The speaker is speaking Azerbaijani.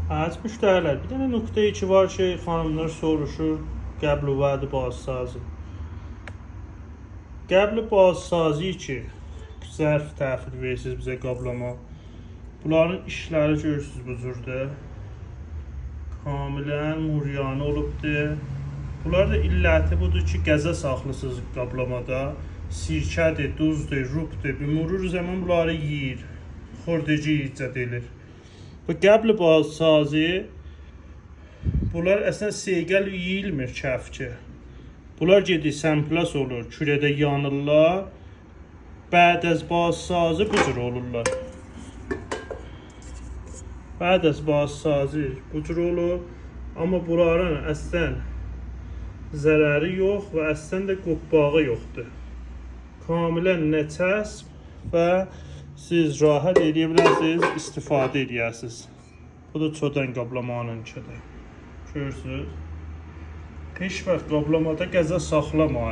Əziz müştərilər, bir dənə nöqtə 2 var ki, xanımlar soruşur, qəbul vədi bazsazı. Qəbul bazsazı ki, zərf təhvil verirsiniz bizə qablama. Bunların işləri görürsünüz bu cürdə. Kamilən muryanı olubdur. Bunlar da illəti budur ki, qəzə saxlısınız qablamada. Sirkədir, duzdur, rubdur. Bir murur zaman bunları yiyir. Xordeci icad edilir. Bu qəbl bazsazı, bunlar əslən seyqəl yeyilmir kəfki. Bunlar gedir səmplas olur, kürədə yanırlar. Bədəz bazsazı bu cür olurlar. Bədəz bazsazı bu cür olur. Amma bunların əslən zərəri yox və əslən də qopbağı yoxdur. Kamilən nəçəsb və siz rahat edə bilərsiniz, istifadə edərsiniz. Bu da çodan qablamanınkidir. Görürsünüz. Heç vaxt qablamada qəzə saxlamayın.